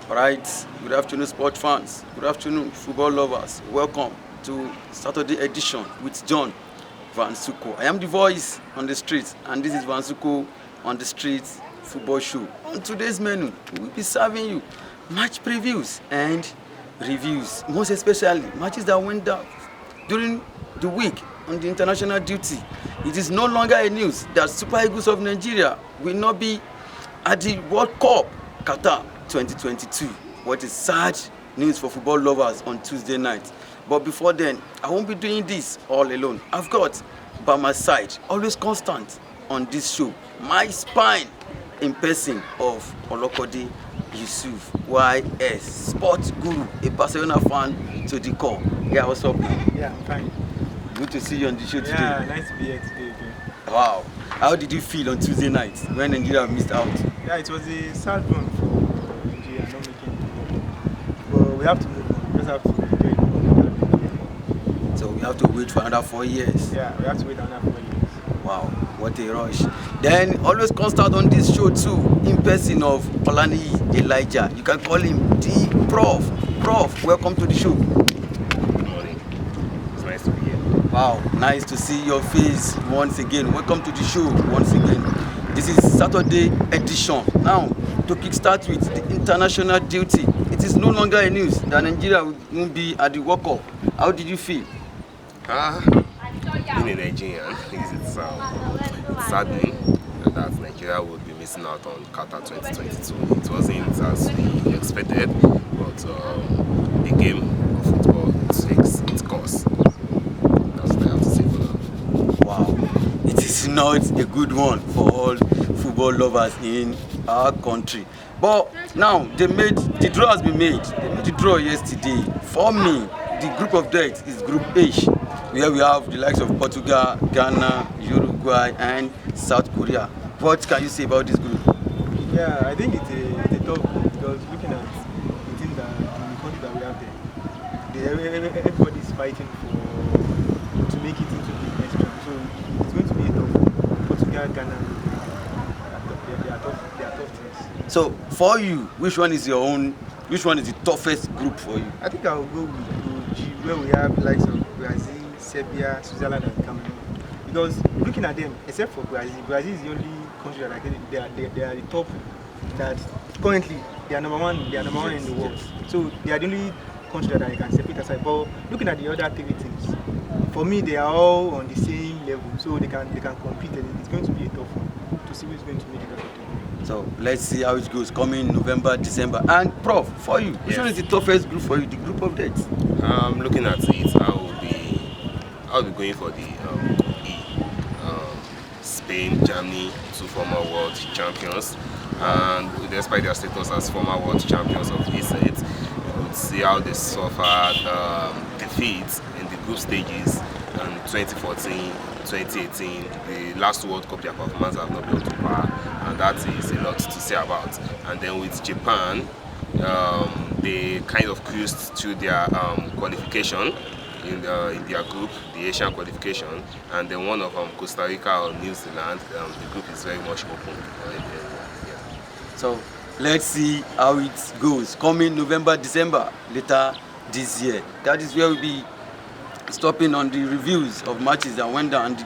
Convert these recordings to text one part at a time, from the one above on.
All right, good afternoon, sport fans. Good afternoon, football lovers. Welcome to Saturday edition with John Vansuco. I am the voice on the streets, and this is Vansuco on the streets football show. On today's menu, we will be serving you match previews and reviews, most especially matches that went down during the week on the international duty. It is no longer a news that Super Eagles of Nigeria will not be at the World Cup Qatar 2022. What is sad news for football lovers on Tuesday night. But before then, I won't be doing this all alone. I've got by my side, always constant on this show, my spine in person of Olokode Yusuf, YS, sports guru, a Barcelona fan to the core. Yeah, what's up? Yeah, I'm fine. Good to see you on the show today. Yeah, nice to be here today again. Wow. How did you feel on Tuesday night when Nigeria missed out? Yeah, it was a sad one for Nigeria not making it. But we have to move on. We just have to enjoy it. So we have to wait for another 4 years. Yeah, we have to wait another 4 years. Wow, what a rush. Then always constant on this show too, in person of Olani Elijah. You can call him the Prof. Prof, welcome to the show. Good morning. It's nice to be here. Wow, nice to see your face once again. Welcome to the show once again. This is Saturday edition. Now, to kickstart with the international duty, it is no longer a news that Nigeria won't be at the World Cup. How did you feel? Being a Nigerian, it's saddening that Nigeria would be missing out on Qatar 2022. It wasn't as we expected, but the game of football takes its course. That's what I have to say for now. Wow, it is not a good one for all football lovers in our country. But now the draw has been made. They made the draw yesterday. For me, the group of death is Group H, where we have the likes of Portugal, Ghana, Uruguay, and South Korea. What can you say about this group? Yeah, I think it's a tough group because looking at the team that the country that we have there, everybody's fighting to make it into the next round. So it's going to be a tough. Portugal, Ghana, they are tough teams. So for you, which one is the toughest group for you? I think I will go with Group G, where we have the likes of Brazil, Serbia, Switzerland, and Cameroon. Because looking at them, except for Brazil is the only country that I think they are the top. That currently they are number one in the world. So they are the only country that I can separate aside. But looking at the other three teams, for me they are all on the same level, so they can compete. And it's going to be a tough one to see who's going to make it out of them. So let's see how it goes coming November, December. And Prof, for you, which one is the toughest group for you? The group of death? Looking at it, I'll be going for the E. Spain, Germany, two former world champions, and despite their status as former world champions of this set, you would see how they suffered defeats in the group stages in 2014, 2018. The last World Cup, their performance have not been up to par, and that is a lot to say about. And then with Japan, they kind of cruised to their qualification in their group, the Asian qualification, and then one of Costa Rica or New Zealand. The group is very much open. So let's see how it goes coming November, December later this year. That is where we'll be stopping on the reviews of matches that went down,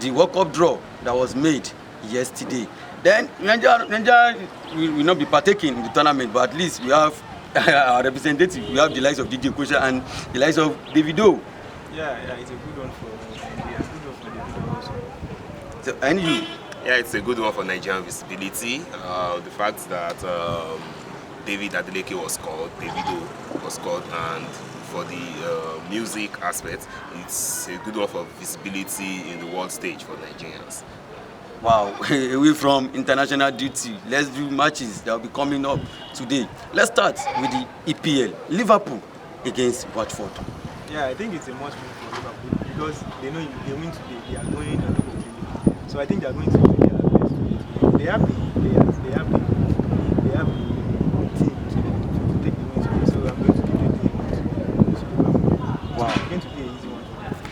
the World Cup draw that was made yesterday. Then Nigeria will not be partaking in the tournament, but at least we have our representative. We have the likes of Didi Kosha and the likes of Davido. Yeah, it's a good one for Nigeria. Good one for Davido also. So, and you? Yeah, it's a good one for Nigerian visibility. The fact that David Adeleke was called, Davido was called, and for the music aspect, it's a good one for visibility in the world stage for Nigerians. Wow, away from international duty, let's do matches that will be coming up today. Let's start with the EPL. Liverpool against Watford. Yeah, I think it's a must win for Liverpool because they know if they win today, they are going on top of the league. So I think they are going to do their best to win. They have the team to take the win today. So I'm going to give them the win to Liverpool. Wow. It's going to be an easy one.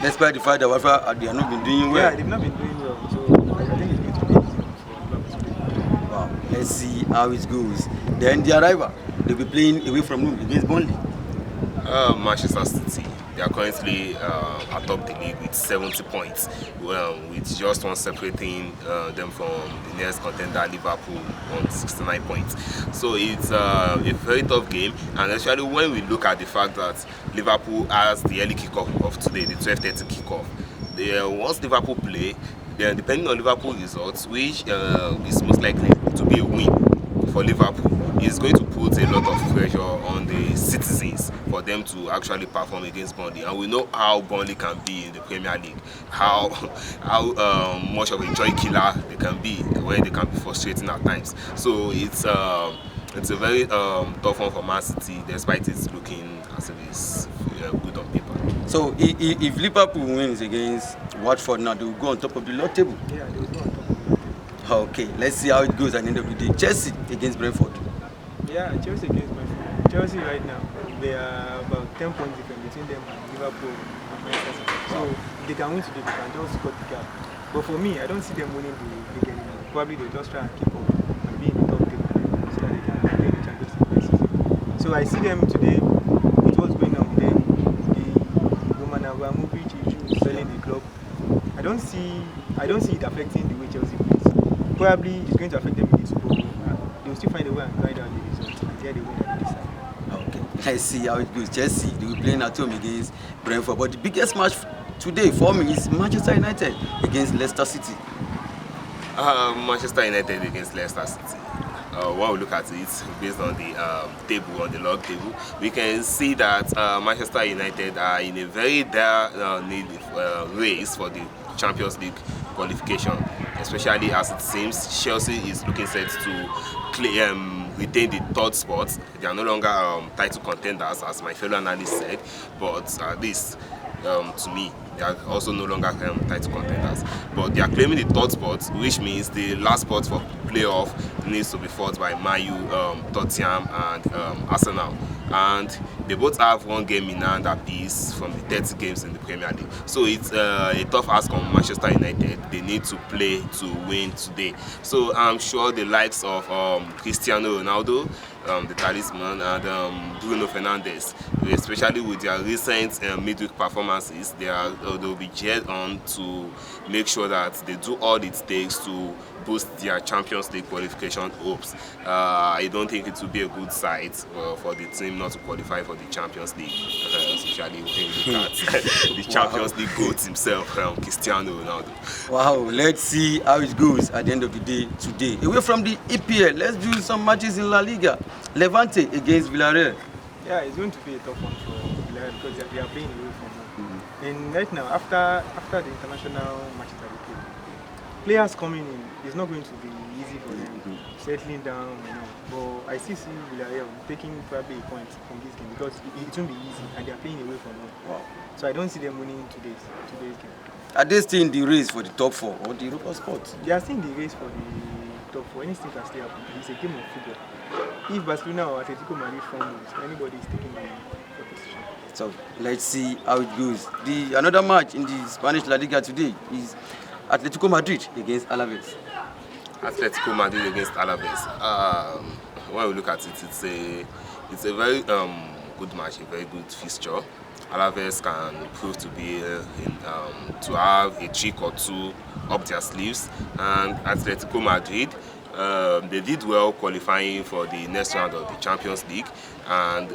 Despite the fact that Watford they have not been doing well. Yeah, they've not been doing well. So I think it's going to be an easy one for Liverpool today. Wow, let's see how it goes. Then the arrival they'll be playing away from home against Burnley. Manchester City. They are currently atop the league with 70 points, with just one separating them from the next contender, Liverpool, on 69 points. So it's a very tough game, and especially when we look at the fact that Liverpool has the early kickoff of today, the 12:30 kickoff. Once Liverpool play, then depending on Liverpool results, which is most likely to be a win for Liverpool, is going to put a lot of pressure on the citizens for them to actually perform against Burnley. And we know how Burnley can be in the Premier League, how much of a joy killer they can be when they can be frustrating at times. So it's a very tough one for Man City, despite it looking as if it's good on paper. So if Liverpool wins against Watford now, they will go on top of the log table. Yeah, they will go on top of the table. Okay, let's see how it goes at the end of the day. Chelsea against Brentford. Yeah, Chelsea against Brentford. Chelsea right now, they are about 10 points different between them and Liverpool and Manchester City. So if they can win today, they can just cut the gap. But for me, I don't see them winning the league anymore. Probably they'll just try and keep up and be in the top table so that they can play the Champions League next season. So I see them today with what's going on with them. The Roman Abramovich issue selling the club. I don't see it affecting the way Chelsea plays. Probably it's going to affect them in the Super Bowl. They'll still find a way and grind out the results until they win at this time. Okay, let's see how it goes. Chelsea, they will be playing at home against Brentford. But the biggest match today for me is Manchester United against Leicester City. Manchester United against Leicester City. When we look at it based on the table, on the log table, we can see that Manchester United are in a very dire need race for the Champions League qualification, especially as it seems Chelsea is looking set to retain the third spot. They are no longer title contenders, as my fellow analyst said, but at least to me, they are also no longer title contenders. But they are claiming the third spot, which means the last spot for playoff needs to be fought by Man U, Tottenham, and Arsenal. And they both have one game in hand apiece from the 30 games in the Premier League. So it's a tough ask on Manchester United. They need to play to win today. So I'm sure the likes of Cristiano Ronaldo, the talisman, and Bruno Fernandes, especially with their recent midweek performances, they'll be geared on to make sure that they do all it takes to boost their Champions League qualification hopes. I don't think it will be a good sight for the team not to qualify for the Champions League, especially when you look at the Champions League GOAT himself, Cristiano Ronaldo. Wow, let's see how it goes at the end of the day today. Away from the EPL, let's do some matches in La Liga. Levante against Villarreal. Yeah, it's going to be a tough one for Villarreal because they are playing away from home. And right now, after the international matches that they play, players coming in, it's not going to be easy for them settling down, But I still see Villarreal taking probably a point from this game because it won't be easy and they are playing away from home. Wow. So I don't see them winning today's game. Are they still in the race for the top four or the Europa spot? They are still in the race for the top four. Anything can still happen. It's a game of football. If Barcelona or Atletico Madrid fumbles, anybody is taking the position. So let's see how it goes. Another match in the Spanish La Liga today is Atletico Madrid against Alaves. Atletico Madrid against Alaves. When we look at it, it's a very good match, a very good fixture. Alaves can prove to be to have a trick or two up their sleeves, and Atletico Madrid, they did well qualifying for the next round of the Champions League, and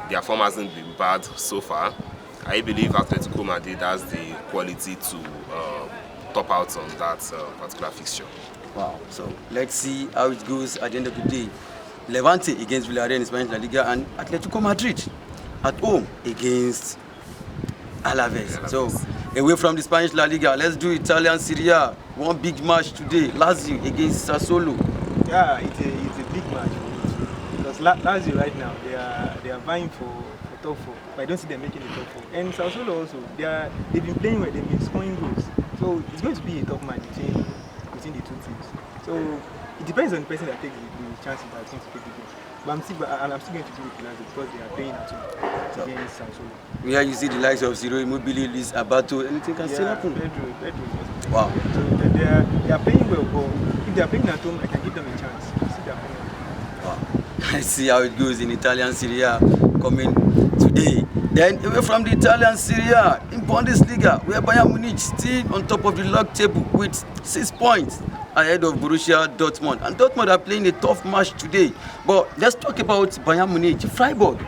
their form hasn't been bad so far. I believe Atletico Madrid has the quality to top out on that particular fixture. Wow, so let's see how it goes at the end of the day. Levante against Villarreal in Spanish La Liga and Atletico Madrid at home against Alaves. So away from the Spanish La Liga, let's do Italian Serie A. One big match today, Lazio against Sassuolo. Yeah, it's a big match because Lazio right now they are vying for top four, but I don't see them making the top four. And Sassuolo also, they've been playing well, they've been scoring goals. So it's going to be a tough match between the two teams. So it depends on the person that takes the chances that's going to take the game. But I'm still going to do it with Lazio because they are playing at home against Sassuolo. Where you see the likes of Ciro Immobile, Luis Abato, anything can still happen. Pedro. Wow. So they are playing well, but if they are playing at home, I can give them a chance. See, they are playing well. Wow. Let's see how it goes in Italian Serie A coming today. Then away from the Italian Serie A, in Bundesliga, where Bayern Munich still on top of the log table with 6 points ahead of Borussia Dortmund. And Dortmund are playing a tough match today. But let's talk about Bayern Munich. Freiburg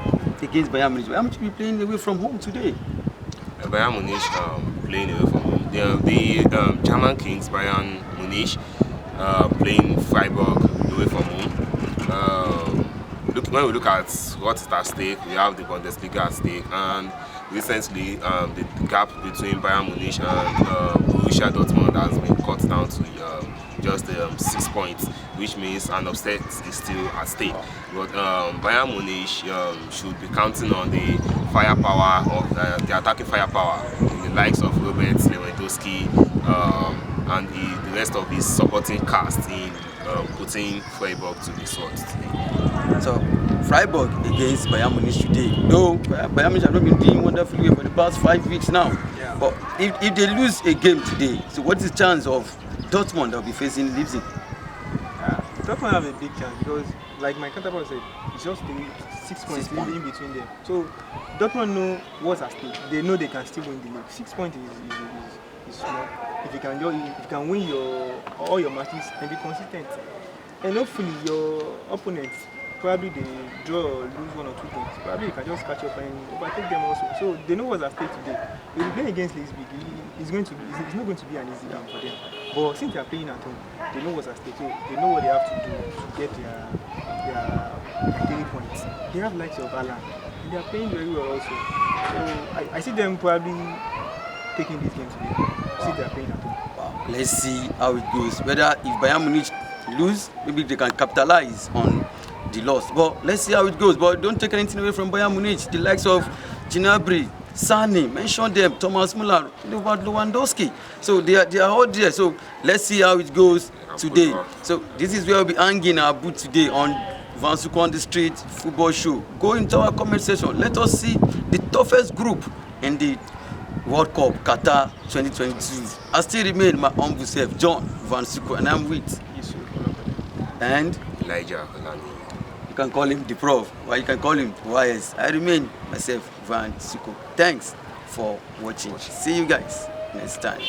against Bayern Munich. Bayern Munich will be playing away from home today. Bayern Munich playing away from home. The German Kings, Bayern Munich, playing Freiburg away from home. When we look at what is at stake, we have the Bundesliga at stake, and recently the gap between Bayern Munich and Borussia Dortmund has been cut down to just 6 points, which means an upset is still at stake. But Bayern Munich should be counting on the firepower of the attacking firepower in the likes of Robert Lewandowski and the rest of his supporting cast in putting Freiburg to the sword today. So Freiburg against Bayern Munich today. Though Bayern Munich have not been doing wonderfully well for the past 5 weeks now. Yeah. But if they lose a game today, so what is the chance of Dortmund that will be facing Leipzig? Dortmund have a big chance because, like my counterpart said, it's just 6 points in between them. So Dortmund know what's at stake. They know they can still win the league. 6 points is small. If you can win all your matches and be consistent, and hopefully your opponents probably they draw or lose 1 or 2 points. Probably you can just catch up and overtake them also. So they know what's at stake today. If you play against Leipzig, it's not going to be an easy game for them. But since they are playing at home, they know what's at stake. So they know what they have to do to get their 3 points. They have likes of Alan. And they are playing very well also. So I see them probably taking this game today. Since they are playing at home. Wow. Let's see how it goes. Whether if Bayern Munich lose, maybe they can capitalize on the loss. But let's see how it goes. But don't take anything away from Bayern Munich. The likes of Gnabry, Sane, mention them, Thomas Müller, Lewandowski. So they are all there. So let's see how it goes today. So this is where we'll be hanging our boot today on Vansuco on the Street Football Show. Go into our comment section. Let us see the toughest group in the World Cup Qatar 2022. I still remain my humble self, John Vansuco, and I'm with and Elijah. You can call him the Prof, or you can call him YS. I remain myself, Vansuco. Thanks for watching. See you guys next time.